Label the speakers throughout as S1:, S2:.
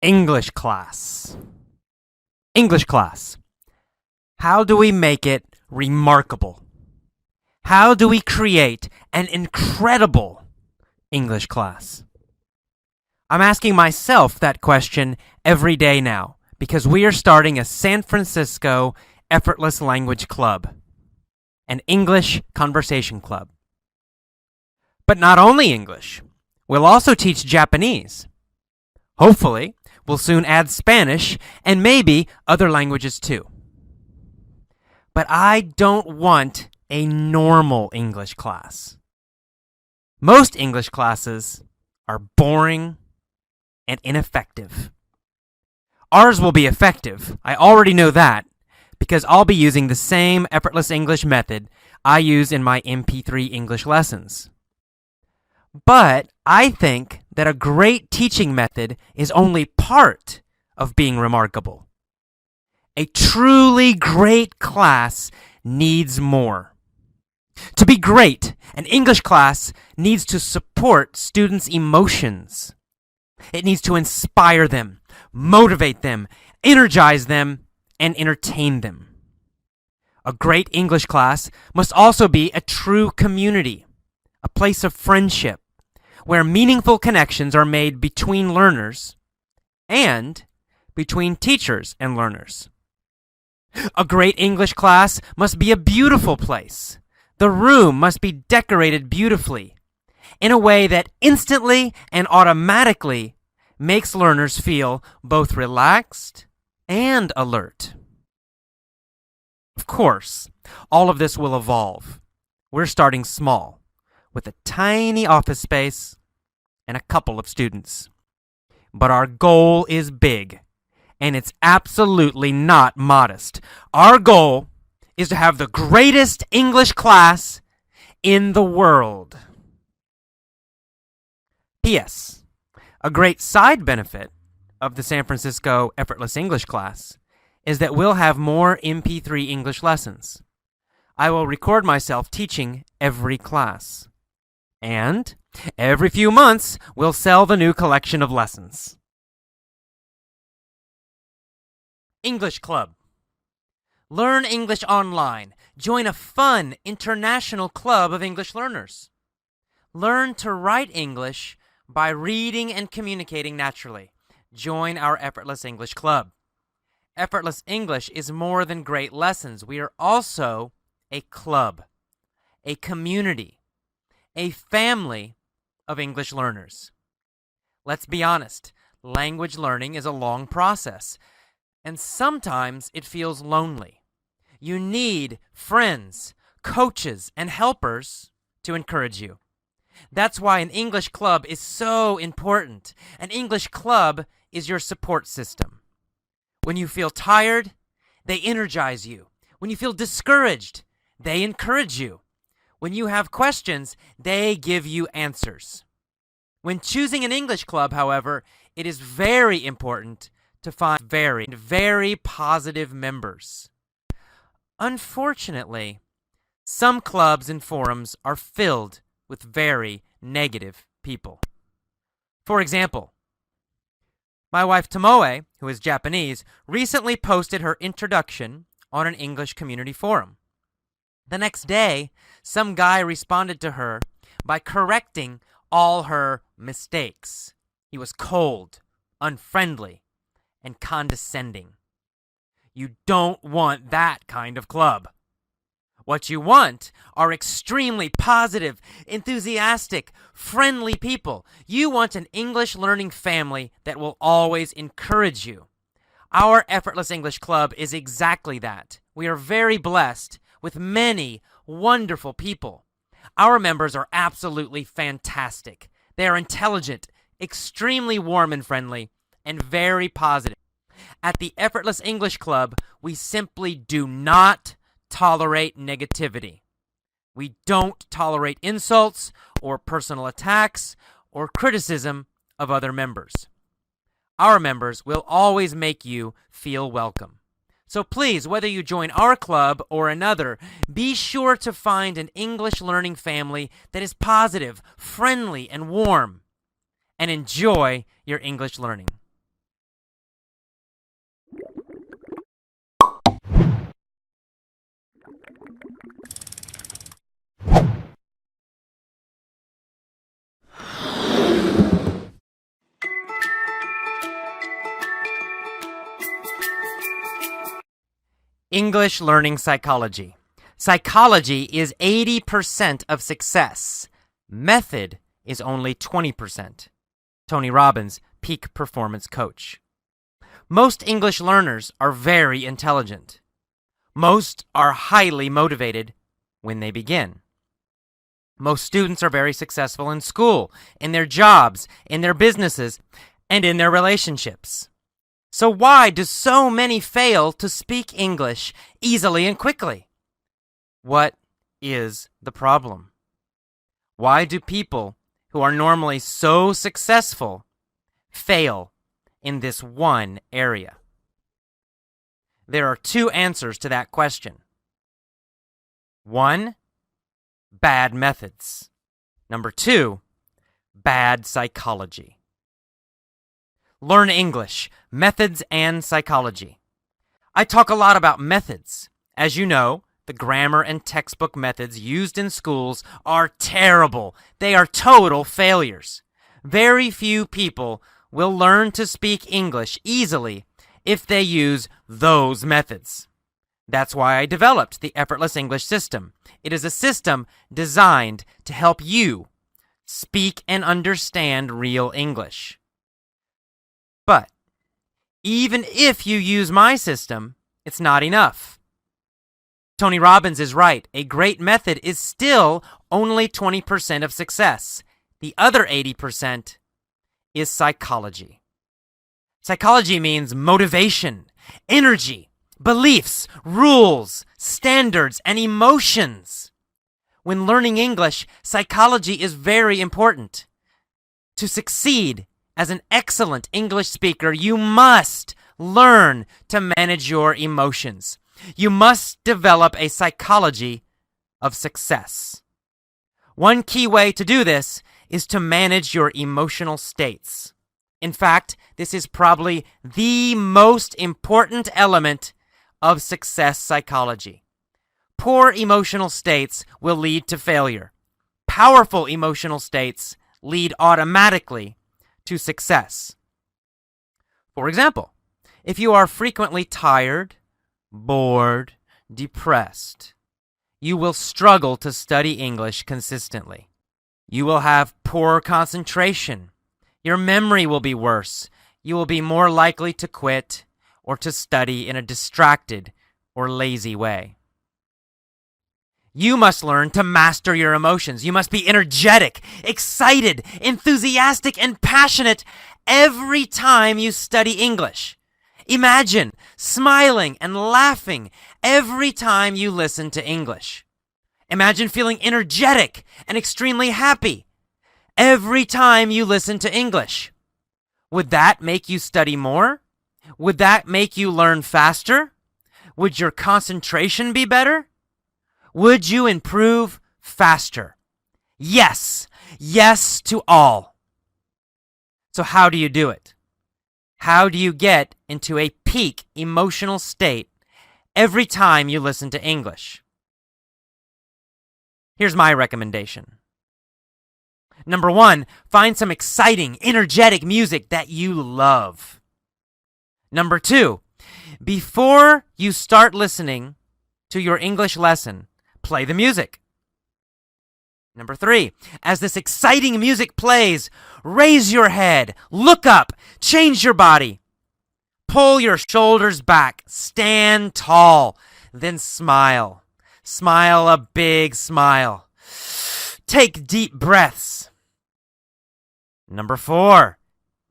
S1: English class. English class. How do we make it remarkable? How do we create an incredible English class? I'm asking myself that question every day now because we are starting a San Francisco Effortless Language Club, an English conversation club. But not only English, we'll also teach Japanese. Hopefully, we'll soon add Spanish and maybe other languages too. But I don't want a normal English class. Most English classes are boring and ineffective. Ours will be effective. I already know that because I'll be using the same effortless English method I use in my MP3 English lessons. But I think that a great teaching method is only part of being remarkable. A truly great class needs more. To be great, an English class needs to support students' emotions. It needs to inspire them, motivate them, energize them, and entertain them. A great English class must also be a true community, a place of friendship, where meaningful connections are made between learners and between teachers and learners. A great English class must be a beautiful place. The room must be decorated beautifully in a way that instantly and automatically makes learners feel both relaxed and alert. Of course, all of this will evolve. We're starting small, with a tiny office space and a couple of students. But our goal is big, and it's absolutely not modest. Our goal is to have the greatest English class in the world. P.S. A great side benefit of the San Francisco Effortless English class is that we'll have more MP3 English lessons. I will record myself teaching every class. And every few months, we'll sell the new collection of lessons. English Club. Learn English online. Join a fun international club of English learners. Learn to write English by reading and communicating naturally. Join our Effortless English Club. Effortless English is more than great lessons. We are also a club, a community, a family of English learners. Let's be honest, language learning is a long process, and sometimes it feels lonely. You need friends, coaches, and helpers to encourage you. That's why an English club is so important. An English club is your support system. When you feel tired, they energize you. When you feel discouraged, they encourage you. When you have questions, they give you answers. When choosing an English club, however, it is very important to find very positive members. Unfortunately, some clubs and forums are filled with very negative people. For example, my wife Tomoe, who is Japanese, recently posted her introduction on an English community forum. The next day, some guy responded to her by correcting all her mistakes. He was cold, unfriendly, and condescending. You don't want that kind of club. What you want are extremely positive, enthusiastic, friendly people. You want an English learning family that will always encourage you. Our Effortless English Club is exactly that. We are very blessed with many wonderful people. Our members are absolutely fantastic. They are intelligent, extremely warm and friendly, and very positive. At the Effortless English Club, we simply do not tolerate negativity. We don't tolerate insults or personal attacks or criticism of other members. Our members will always make you feel welcome. So please, whether you join our club or another, be sure to find an English learning family that is positive, friendly, and warm, and enjoy your English learning. English learning psychology. Psychology is 80% of success. Method is only 20%. Tony Robbins, peak performance coach. Most English learners are very intelligent. Most are highly motivated when they begin. Most students are very successful in school, in their jobs, in their businesses, and in their relationships. So why do so many fail to speak English easily and quickly? What is the problem? Why do people who are normally so successful fail in this one area? There are two answers to that question. 1, bad methods. 2, bad psychology. Learn English, methods and psychology. I talk a lot about methods. As you know, the grammar and textbook methods used in schools are terrible. They are total failures. Very few people will learn to speak English easily if they use those methods. That's why I developed the Effortless English system. It is a system designed to help you speak and understand real English. But even if you use my system, it's not enough. Tony Robbins is right. A great method is still only 20% of success. The other 80% is psychology. Psychology means motivation, energy, beliefs, rules, standards, and emotions. When learning English, psychology is very important. To succeed as an excellent English speaker, you must learn to manage your emotions. You must develop a psychology of success. One key way to do this is to manage your emotional states. In fact, this is probably the most important element of success psychology. Poor emotional states will lead to failure. Powerful emotional states lead automatically to success. For example, if you are frequently tired, bored, depressed, you will struggle to study English consistently. You will have poor concentration. Your memory will be worse. You will be more likely to quit or to study in a distracted or lazy way. You must learn to master your emotions. You must be energetic, excited, enthusiastic, and passionate every time you study English. Imagine smiling and laughing every time you listen to English. Imagine feeling energetic and extremely happy every time you listen to English. Would that make you study more? Would that make you learn faster? Would your concentration be better? Would you improve faster? Yes. Yes to all. So how do you do it? How do you get into a peak emotional state every time you listen to English? Here's my recommendation. 1, find some exciting, energetic music that you love. 2, before you start listening to your English lesson, play the music. 3, as this exciting music plays, raise your head, look up, change your body. Pull your shoulders back, stand tall, then smile. Smile a big smile. Take deep breaths. 4,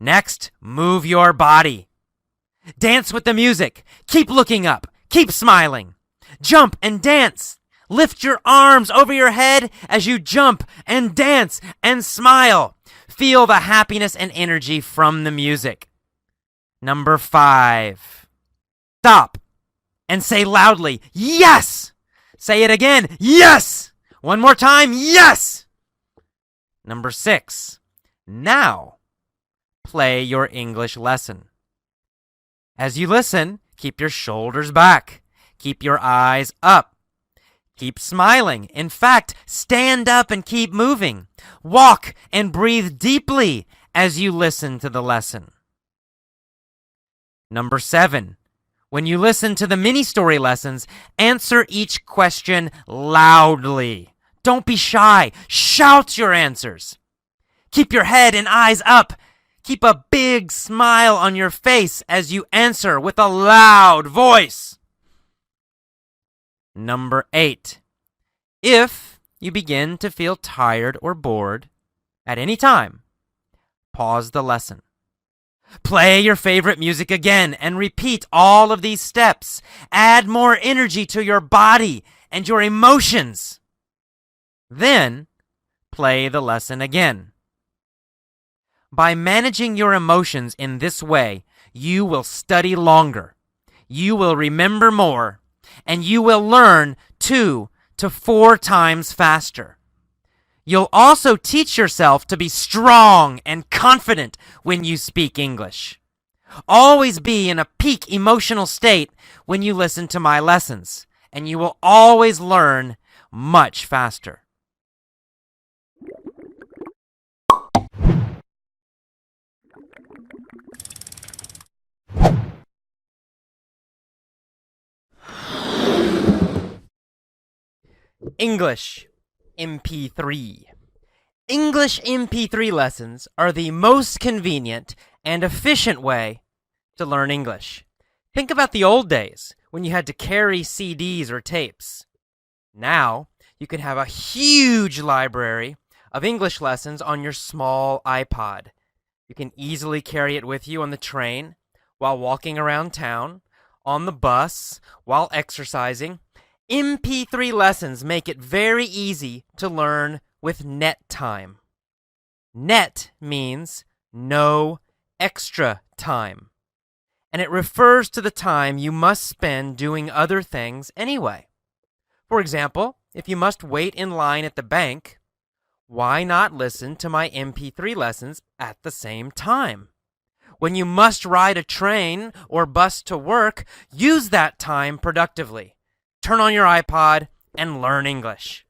S1: next, move your body. Dance with the music. Keep looking up. Keep smiling. Jump and dance. Lift your arms over your head as you jump and dance and smile. Feel the happiness and energy from the music. 5, stop and say loudly, yes! Say it again, yes! One more time, yes! 6, now play your English lesson. As you listen, keep your shoulders back. Keep your eyes up. Keep smiling. In fact, stand up and keep moving. Walk and breathe deeply as you listen to the lesson. 7, When you listen to the mini story lessons, answer each question loudly. Don't be shy. Shout your answers. Keep your head and eyes up. Keep a big smile on your face as you answer with a loud voice. Number 8. If you begin to feel tired or bored at any time, pause the lesson. Play your favorite music again and repeat all of these steps. Add more energy to your body and your emotions. Then, play the lesson again. By managing your emotions in this way, you will study longer, you will remember more, and you will learn 2 to 4 times faster. You'll also teach yourself to be strong and confident when you speak English. Always be in a peak emotional state when you listen to my lessons, and you will always learn much faster. English MP3. English MP3 lessons are the most convenient and efficient way to learn English. Think about the old days when you had to carry CDs or tapes. Now, you can have a huge library of English lessons on your small iPod. You can easily carry it with you on the train, while walking around town, on the bus, while exercising. MP3 lessons make it very easy to learn with net time. Net means no extra time, and it refers to the time you must spend doing other things anyway. For example, if you must wait in line at the bank, why not listen to my MP3 lessons at the same time? When you must ride a train or bus to work, use that time productively. Turn on your iPod and learn English.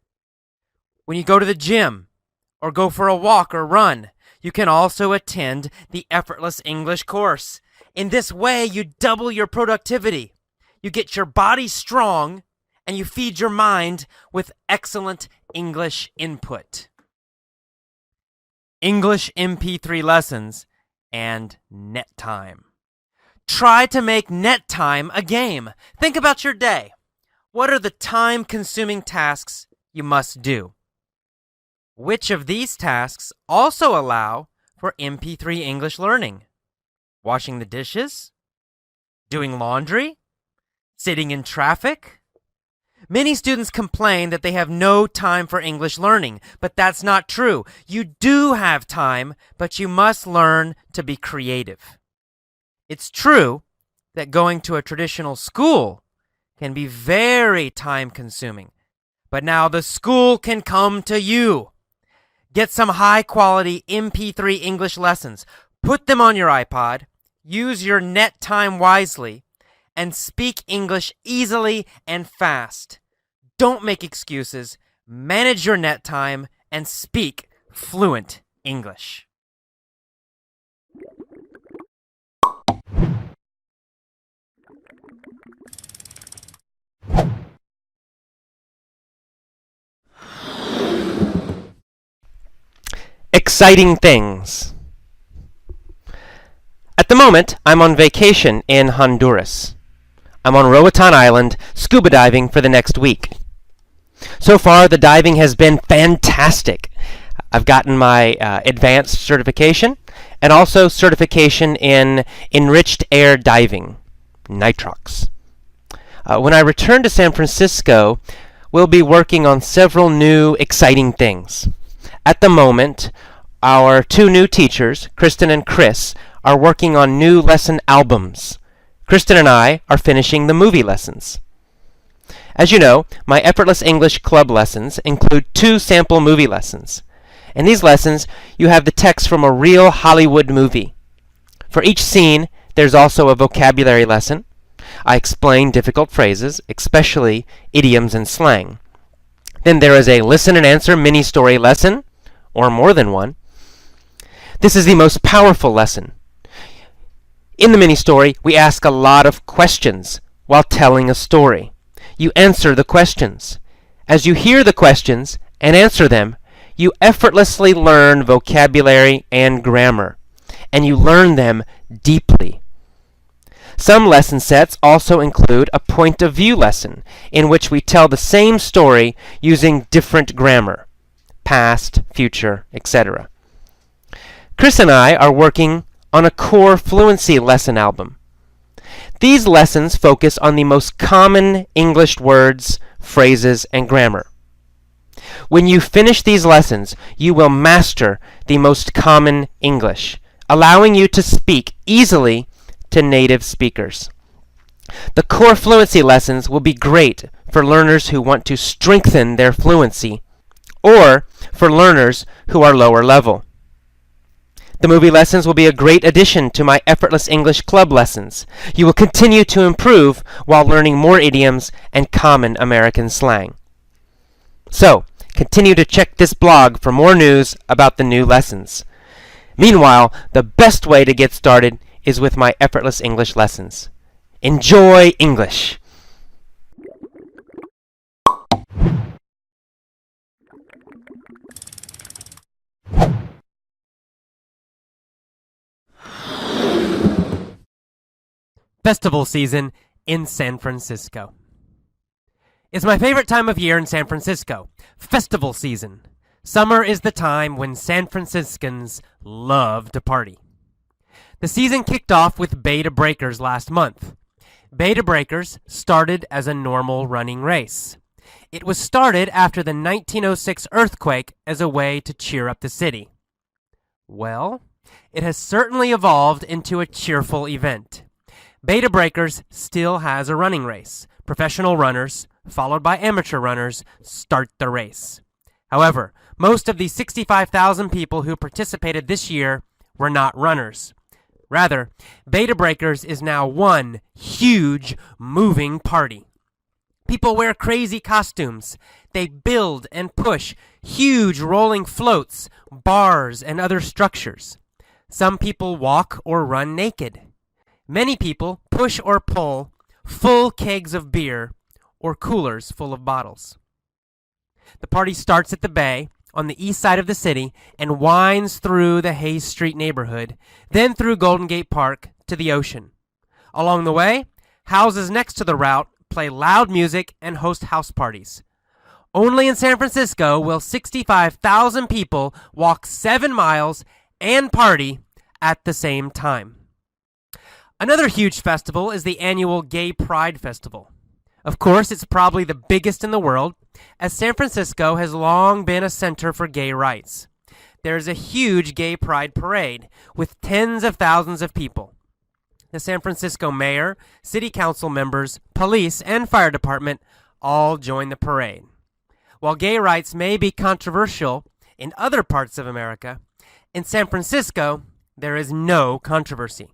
S1: When you go to the gym or go for a walk or run, you can also attend the Effortless English course. In this way, you double your productivity. You get your body strong and you feed your mind with excellent English input. English MP3 lessons and net time. Try to make net time a game. Think about your day. What are the time-consuming tasks you must do? Which of these tasks also allow for MP3 English learning? Washing the dishes? Doing laundry? Sitting in traffic? Many students complain that they have no time for English learning, but that's not true. You do have time, but you must learn to be creative. It's true that going to a traditional school can be very time-consuming, but now the school can come to you. Get some high-quality MP3 English lessons. Put them on your iPod, use your net time wisely, and speak English easily and fast. Don't make excuses. Manage your net time and speak fluent English. Exciting things. At the moment, I'm on vacation in Honduras. I'm on Roatan Island, scuba diving for the next week. So far, the diving has been fantastic. I've gotten my advanced certification and also certification in enriched air diving, nitrox. When I return to San Francisco, we'll be working on several new exciting things. At the moment, our 2 new teachers, Kristen and Chris, are working on new lesson albums. Kristen and I are finishing the movie lessons. As you know, my Effortless English Club lessons include 2 sample movie lessons. In these lessons, you have the text from a real Hollywood movie. For each scene, there's also a vocabulary lesson. I explain difficult phrases, especially idioms and slang. Then there is a listen and answer mini-story lesson, or more than one. This is the most powerful lesson. In the mini-story, we ask a lot of questions while telling a story. You answer the questions. As you hear the questions and answer them, you effortlessly learn vocabulary and grammar, and you learn them deeply. Some lesson sets also include a point of view lesson, in which we tell the same story using different grammar, past, future, etc. Chris and I are working on a core fluency lesson album. These lessons focus on the most common English words, phrases, and grammar. When you finish these lessons, you will master the most common English, allowing you to speak easily to native speakers. The core fluency lessons will be great for learners who want to strengthen their fluency, or for learners who are lower level. The movie lessons will be a great addition to my Effortless English Club lessons. You will continue to improve while learning more idioms and common American slang. So, continue to check this blog for more news about the new lessons. Meanwhile, the best way to get started is with my Effortless English lessons. Enjoy English! Festival season in San Francisco. It's my favorite time of year in San Francisco, festival season. Summer is the time when San Franciscans love to party. The season kicked off with Beta Breakers last month. Beta Breakers started as a normal running race. It was started after the 1906 earthquake as a way to cheer up the city. Well, it has certainly evolved into a cheerful event. Beta Breakers still has a running race. Professional runners, followed by amateur runners, start the race. However, most of the 65,000 people who participated this year were not runners. Rather, Beta Breakers is now one huge moving party. People wear crazy costumes. They build and push huge rolling floats, bars, and other structures. Some people walk or run naked. Many people push or pull full kegs of beer or coolers full of bottles. The party starts at the Bay on the east side of the city and winds through the Hayes Street neighborhood, then through Golden Gate Park to the ocean. Along the way, houses next to the route play loud music and host house parties. Only in San Francisco will 65,000 people walk 7 miles and party at the same time. Another huge festival is the annual Gay Pride Festival. Of course, it's probably the biggest in the world, as San Francisco has long been a center for gay rights. There's a huge gay pride parade with tens of thousands of people. The San Francisco mayor, city council members, police, and fire department all join the parade. While gay rights may be controversial in other parts of America, in San Francisco, there is no controversy.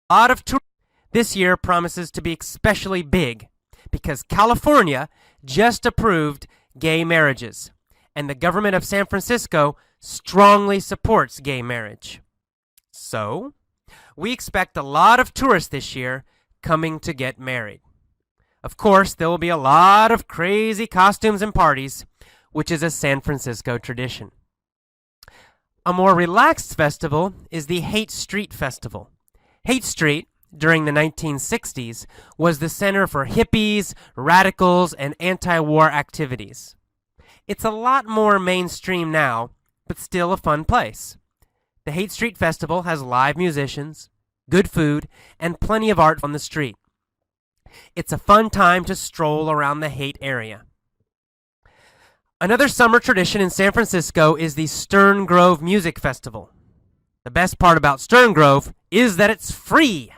S1: A lot of this year promises to be especially big because California just approved gay marriages, and the government of San Francisco strongly supports gay marriage. So, we expect a lot of tourists this year coming to get married. Of course, there will be a lot of crazy costumes and parties, which is a San Francisco tradition. A more relaxed festival is the Haight Street Festival. Haight Street, during the 1960s, was the center for hippies, radicals, and anti-war activities. It's a lot more mainstream now, but still a fun place. The Haight Street Festival has live musicians, good food, and plenty of art on the street. It's a fun time to stroll around the Haight area. Another summer tradition in San Francisco is the Stern Grove Music Festival. The best part about Stern Grove is that it's free.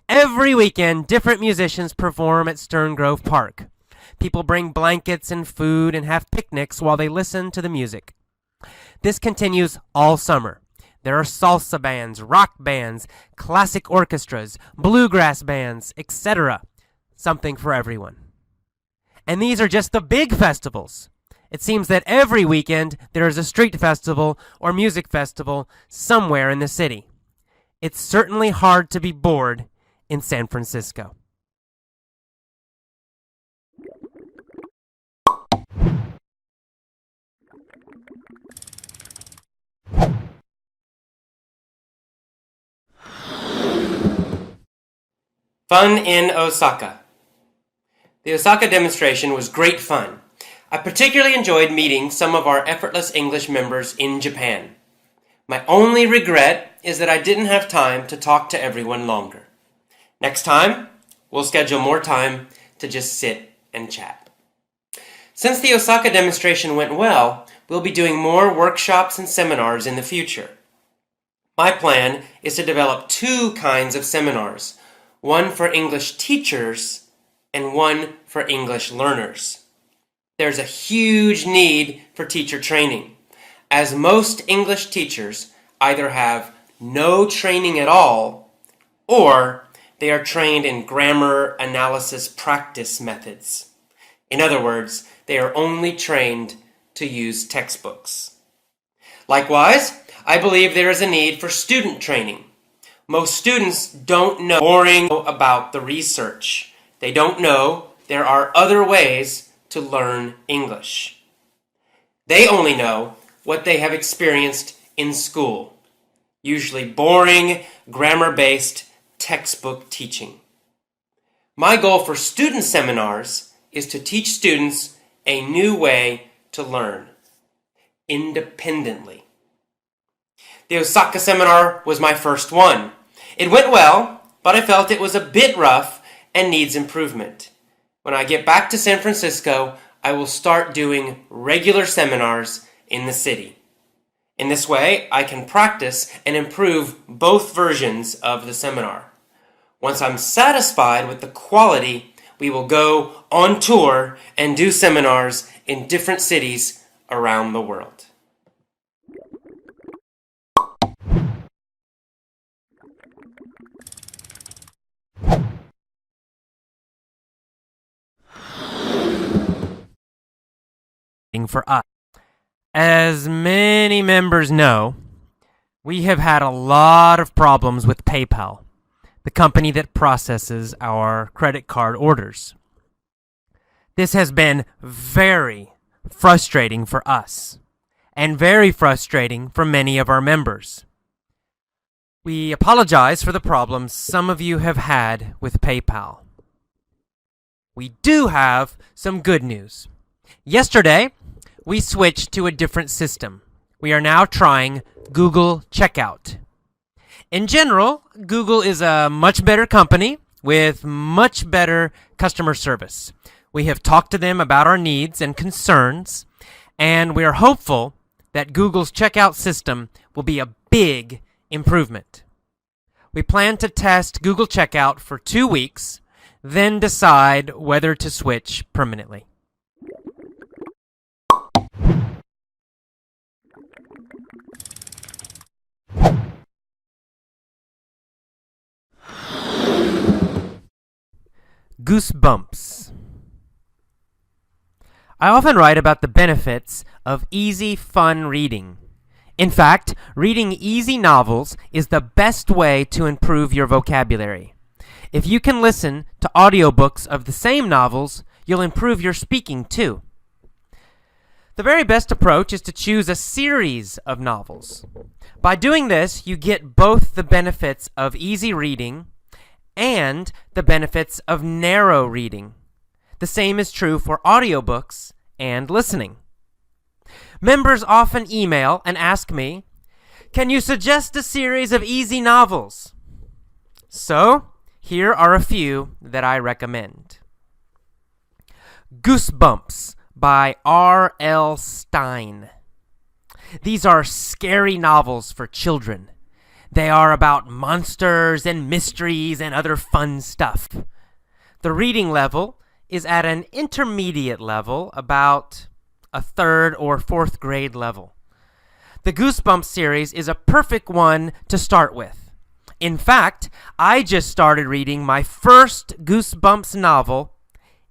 S1: Every weekend, different musicians perform at Stern Grove Park. People bring blankets and food and have picnics while they listen to the music. This continues all summer. There are salsa bands, rock bands, classic orchestras, bluegrass bands, etc. Something for everyone. And these are just the big festivals. It seems that every weekend there is a street festival or music festival somewhere in the city. It's certainly hard to be bored in San Francisco.
S2: Fun in Osaka. The Osaka demonstration was great fun. I particularly enjoyed meeting some of our Effortless English members in Japan. My only regret is that I didn't have time to talk to everyone longer. Next time, we'll schedule more time to just sit and chat. Since the Osaka demonstration went well, we'll be doing more workshops and seminars in the future. My plan is to develop 2 kinds of seminars, one for English teachers and one for English learners. There's a huge need for teacher training, as most English teachers either have no training at all or they are trained in grammar analysis practice methods. In other words, they are only trained to use textbooks. Likewise, I believe there is a need for student training. Most students don't know boring about the research. They don't know there are other ways to learn English. They only know what they have experienced in school, usually boring, grammar-based textbook teaching. My goal for student seminars is to teach students a new way to learn, independently. The Osaka seminar was my first one. It went well, but I felt it was a bit rough and needs improvement. When I get back to San Francisco, I will start doing regular seminars in the city. In this way, I can practice and improve both versions of the seminar. Once I'm satisfied with the quality, we will go on tour and do seminars in different cities around the world.
S1: For us. As many members know, we have had a lot of problems with PayPal, the company that processes our credit card orders. This has been very frustrating for us, and very frustrating for many of our members. We apologize for the problems some of you have had with PayPal. We do have some good news. Yesterday, we switched to a different system. We are now trying Google Checkout. In general, Google is a much better company with much better customer service. We have talked to them about our needs and concerns, and we are hopeful that Google's checkout system will be a big improvement. We plan to test Google Checkout for 2 weeks, then decide whether to switch permanently. Goosebumps. I often write about the benefits of easy, fun reading. In fact, reading easy novels is the best way to improve your vocabulary. If you can listen to audiobooks of the same novels, you'll improve your speaking too. The very best approach is to choose a series of novels. By doing this, you get both the benefits of easy reading and the benefits of narrow reading. The same is true for audiobooks and listening. Members often email and ask me, "Can you suggest a series of easy novels?" So, here are a few that I recommend. Goosebumps by R.L. Stine. These are scary novels for children. They are about monsters and mysteries and other fun stuff. The reading level is at an intermediate level, about a 3rd or 4th grade level. The Goosebumps series is a perfect one to start with. In fact, I just started reading my first Goosebumps novel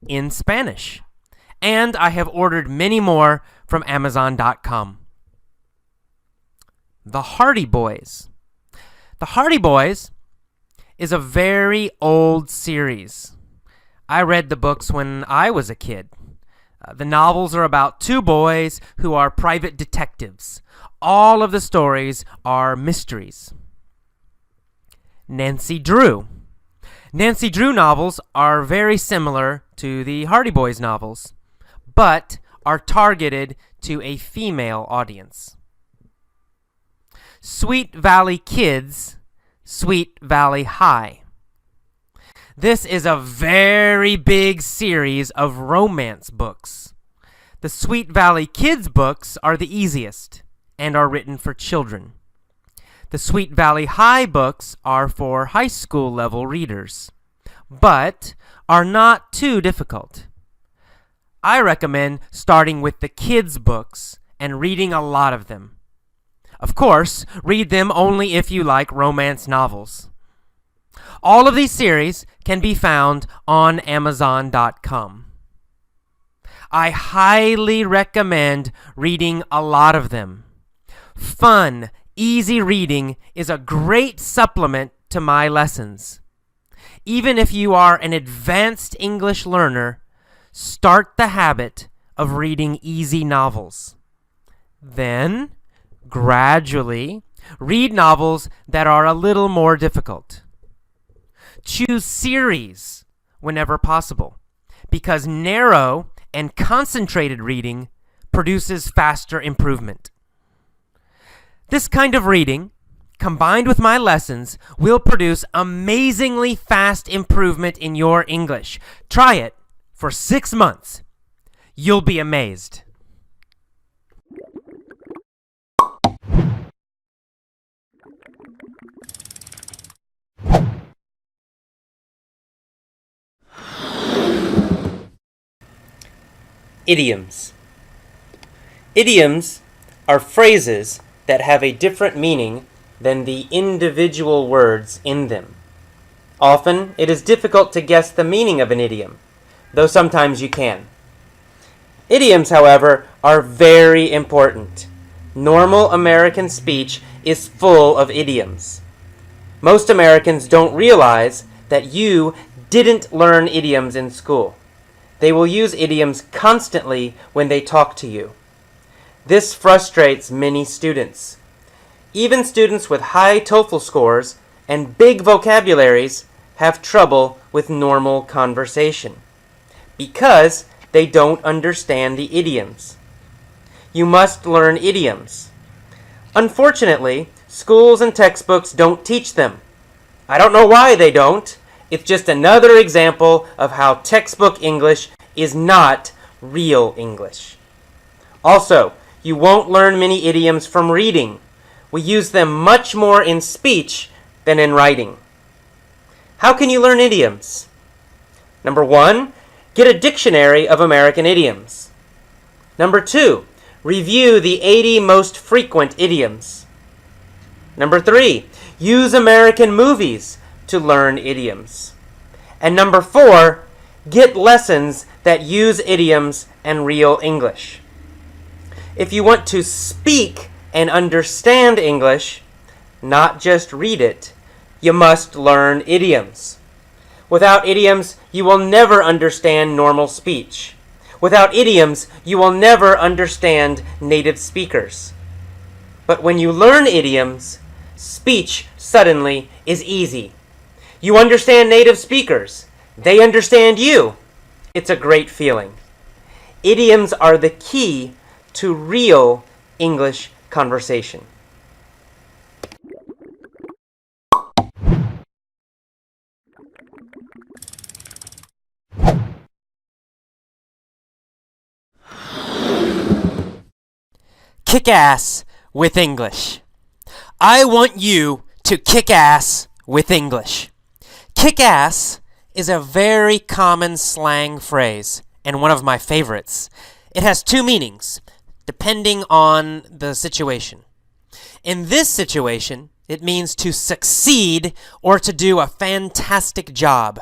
S1: in Spanish, and I have ordered many more from Amazon.com. The Hardy Boys. The Hardy Boys is a very old series. I read the books when I was a kid. The novels are about two boys who are private detectives. All of the stories are mysteries. Nancy Drew. Nancy Drew novels are very similar to the Hardy Boys novels, but are targeted to a female audience. Sweet Valley Kids, Sweet Valley High. This is a very big series of romance books. The Sweet Valley Kids books are the easiest and are written for children. The Sweet Valley High books are for high school level readers, but are not too difficult. I recommend starting with the kids' books and reading a lot of them. Of course, read them only if you like romance novels. All of these series can be found on Amazon.com. I highly recommend reading a lot of them. Fun, easy reading is a great supplement to my lessons. Even if you are an advanced English learner, start the habit of reading easy novels. Then, gradually, read novels that are a little more difficult. Choose series whenever possible, because narrow and concentrated reading produces faster improvement. This kind of reading, combined with my lessons, will produce amazingly fast improvement in your English. Try it for 6 months. You'll be amazed.
S2: Idioms. Idioms are phrases that have a different meaning than the individual words in them. Often, it is difficult to guess the meaning of an idiom, though sometimes you can. Idioms, however, are very important. Normal American speech is full of idioms. Most Americans don't realize that you didn't learn idioms in school. They will use idioms constantly when they talk to you. This frustrates many students. Even students with high TOEFL scores and big vocabularies have trouble with normal conversation because they don't understand the idioms. You must learn idioms. Unfortunately, schools and textbooks don't teach them. I don't know why they don't. It's just another example of how textbook English is not real English. Also, you won't learn many idioms from reading. We use them much more in speech than in writing. How can you learn idioms? Number 1, get a dictionary of American idioms. Number 2, review the 80 most frequent idioms. Number 3, use American movies to learn idioms. And number 4, get lessons that use idioms and real English. If you want to speak and understand English, not just read it, you must learn idioms. Without idioms, you will never understand normal speech. Without idioms, you will never understand native speakers. But when you learn idioms, speech suddenly is easy. You understand native speakers. They understand you. It's a great feeling. Idioms are the key to real English conversation.
S1: Kick ass with English. I want you to kick ass with English. Kick ass is a very common slang phrase and one of my favorites. It has two meanings, depending on the situation. In this situation, it means to succeed or to do a fantastic job.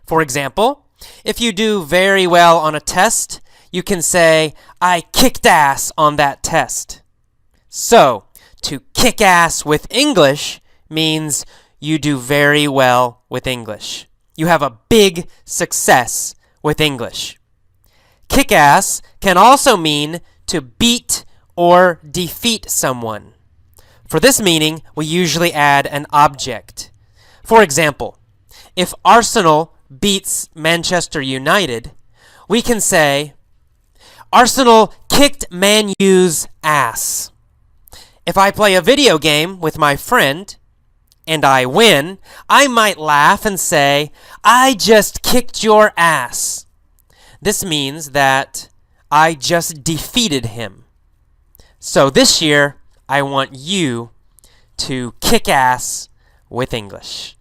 S1: For example, if you do very well on a test, you can say, I kicked ass on that test. So, to kick ass with English means you do very well with English. You have a big success with English. Kick-ass can also mean to beat or defeat someone. For this meaning, we usually add an object. For example, if Arsenal beats Manchester United, we can say, Arsenal kicked Man U's ass. If I play a video game with my friend and I win, I might laugh and say, I just kicked your ass. This means that I just defeated him. So this year, I want you to kick ass with English.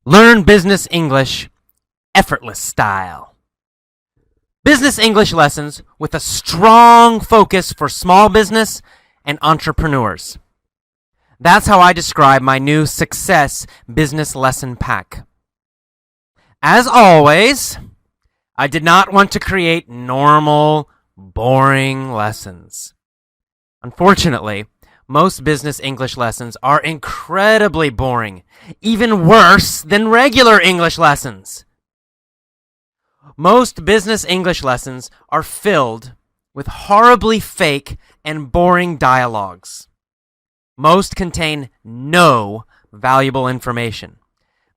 S1: Learn business English effortless style. Business English lessons with a strong focus for small business and entrepreneurs. That's how I describe my new Success Business Lesson Pack. As always, I did not want to create normal, boring lessons. Unfortunately, most business English lessons are incredibly boring, even worse than regular English lessons. Most business English lessons are filled with horribly fake and boring dialogues. Most contain no valuable information,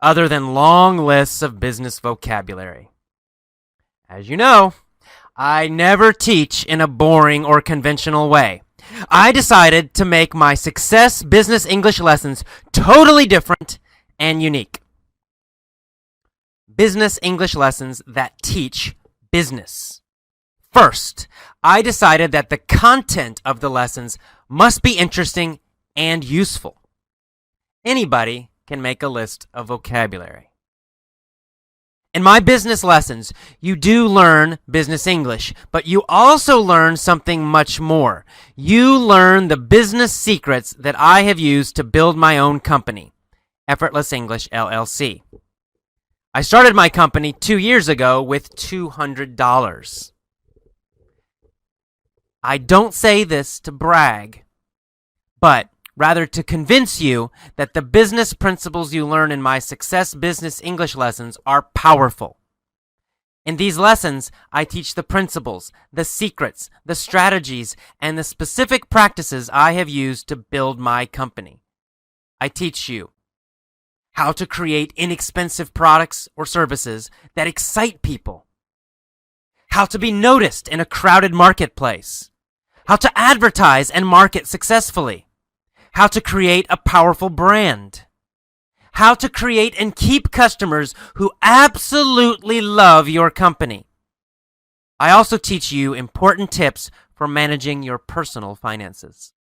S1: other than long lists of business vocabulary. As you know, I never teach in a boring or conventional way. I decided to make my Success Business English lessons totally different and unique. Business English lessons that teach business. First, I decided that the content of the lessons must be interesting and useful. Anybody can make a list of vocabulary. In my business lessons, you do learn business English, but you also learn something much more. You learn the business secrets that I have used to build my own company, Effortless English LLC. I started my company 2 years ago with $200. I don't say this to brag, but rather to convince you that the business principles you learn in my Success Business English lessons are powerful. In these lessons, I teach the principles, the secrets, the strategies, and the specific practices I have used to build my company. I teach you how to create inexpensive products or services that excite people, how to be noticed in a crowded marketplace, how to advertise and market successfully, how to create a powerful brand, how to create and keep customers who absolutely love your company. I also teach you important tips for managing your personal finances.